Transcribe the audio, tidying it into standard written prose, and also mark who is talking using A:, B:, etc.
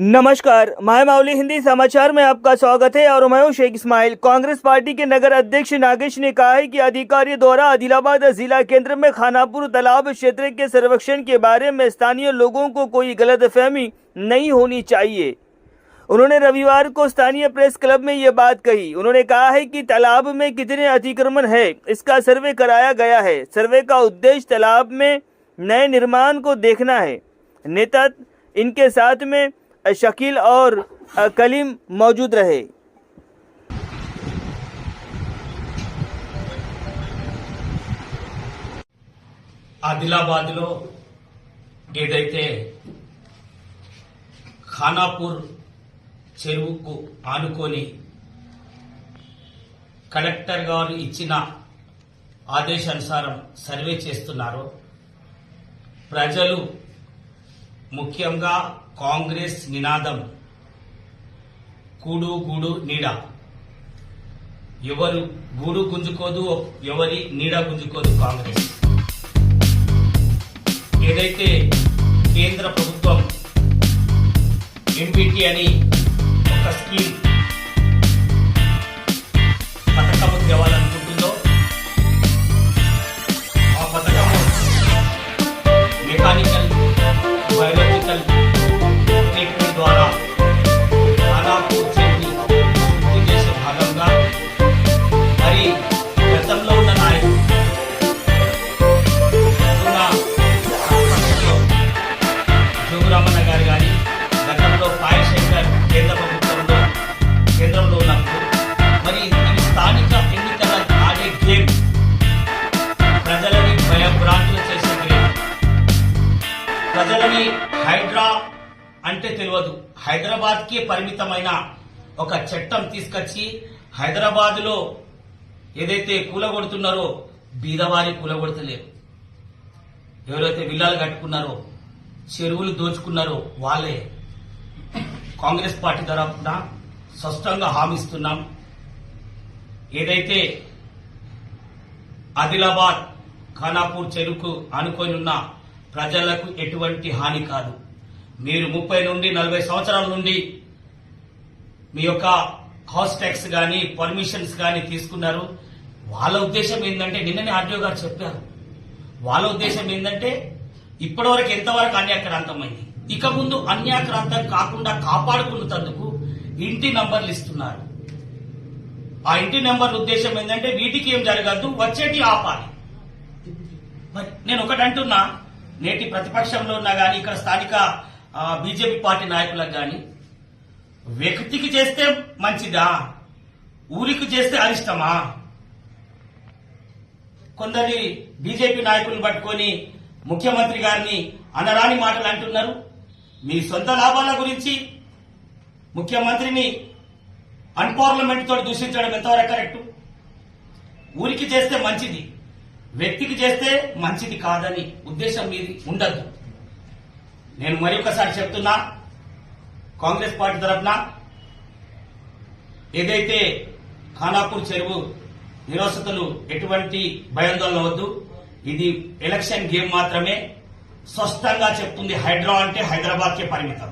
A: नमस्कार, मैं माउली हिंदी समाचार में आपका स्वागत है और मैं हूं शेख इस्माइल। कांग्रेस पार्टी के नगर अध्यक्ष नागेश ने कहा है कि अधिकारियों द्वारा आदिलाबाद जिला केंद्र में खानापुर तालाब क्षेत्र के सर्वेक्षण के बारे में स्थानीय लोगों को कोई गलतफहमी नहीं होनी चाहिए। उन्होंने रविवार को स्थानीय प्रेस क्लब में ये बात कही। उन्होंने कहा है कि तालाब में कितने अतिक्रमण है इसका सर्वे कराया गया है। सर्वे का उद्देश्य तालाब में नए निर्माण को देखना है। नेता इनके साथ में शकील और कलीम मौजूद रहे।
B: ఆదిలాబాద్ లో ఏదైతే ఖానాపూర్ చెరువుకు ఆనుకొని కలెక్టర్ గారు ఇచ్చిన ఆదేశానుసారం సర్వే చేస్తున్నారో ప్రజలు ముఖ్యంగా కాంగ్రెస్ నినాదం కూడు గూడు నీడ, ఎవరు గూడు గుంజుకోదు, ఎవరి నీడ గుంజుకోదు కాంగ్రెస్. ఏదైతే కేంద్ర ప్రభుత్వం ఎంపీటీ అని ఒక స్కీమ్ పథకము తేవాలనుకుంటుందో ఆ పథకము మెకానికల్, బయోలాజికల్ ట్రీట్మెంట్ ద్వారా ఖానాపూర్ చెరువుని శుద్ధి చేసే భాగంగా మరి గతంలో ఉన్న నాయకులు జోగురామన్న గారు కానీ గతంలో పాయశంకర్ కేంద్రంలో ఉన్నప్పుడు మరి ఈ స్థానిక ఎన్నికల ఆడే గేమ్ ప్రజలని భయభ్రాంతులు చేసే గేమ్. ప్రజలని హైడ్రా అంటే తెలియదు, హైదరాబాద్ కి పరిమితమైన ఒక చట్టం తీసుకొచ్చి హైదరాబాద్ లో ఏదైతే కూలగొడుతున్నారో బీదవారి కూలగొడతలేరు. ఎవరైతే విల్లాలు కట్టుకున్నారో, చెరువులు దోచుకున్నారో వాళ్ళే. కాంగ్రెస్ పార్టీ తరఫున స్పష్టంగా హామీస్తున్నాం, ఏదైతే ఆదిలాబాద్ ఖానాపూర్ చెరువుకు ఆనుకొని ఉన్న ప్రజలకు ఎటువంటి హాని కాదు. మీరు 30 నుండి 40 సంవత్సరాల నుండి మీ యొక్క హౌస్ ట్యాక్స్ కానీ పర్మిషన్స్ కానీ తీసుకున్నారు. వాళ్ళ ఉద్దేశం ఏంటంటే, నిన్ననే ఆర్డీఓ గారు చెప్పారు, వాళ్ళ ఉద్దేశం ఏంటంటే ఇప్పటివరకు ఎంతవరకు అన్యాక్రాంతమైంది, ఇక ముందు అన్యాక్రాంతం కాకుండా కాపాడుకున్నందుకు ఇంటి నంబర్లు ఇస్తున్నారు. ఆ ఇంటి నెంబర్ల ఉద్దేశం ఏంటంటే వీటికి ఏం జరగద్దు, వచ్చేటి ఆపాలి. నేను ఒకటి అంటున్నా, నేటి ప్రతిపక్షంలో ఉన్నా గానీ ఇక్కడ స్థానిక బీజేపీ పార్టీ నాయకులకు గాని, వ్యక్తికి చేస్తే మంచిదా, ఊరికి చేస్తే అరిష్టమా? కొందరి బీజేపీ నాయకులను పట్టుకొని ముఖ్యమంత్రి గారిని అనరాని మాటలు అంటున్నారు. మీ సొంత లాభాల గురించి ముఖ్యమంత్రిని అన్పార్లమెంట్ తోటి దూషించడం ఎంతవరకు కరెక్ట్? ఊరికి చేస్తే మంచిది, వ్యక్తికి చేస్తే మంచిది కాదని ఉద్దేశం మీది ఉండదు. నేను మరి ఒకసారి చెప్తున్నా, కాంగ్రెస్ పార్టీ తరఫున ఏదైతే ఖానాపూర్ చెరువు నిరసనలు ఎటువంటి భయాందోళన వద్దు, ఇది ఎలక్షన్ గేమ్ మాత్రమే. స్పష్టంగా చెప్తుంది, హైడ్రా అంటే హైదరాబాద్ కే పరిమితం.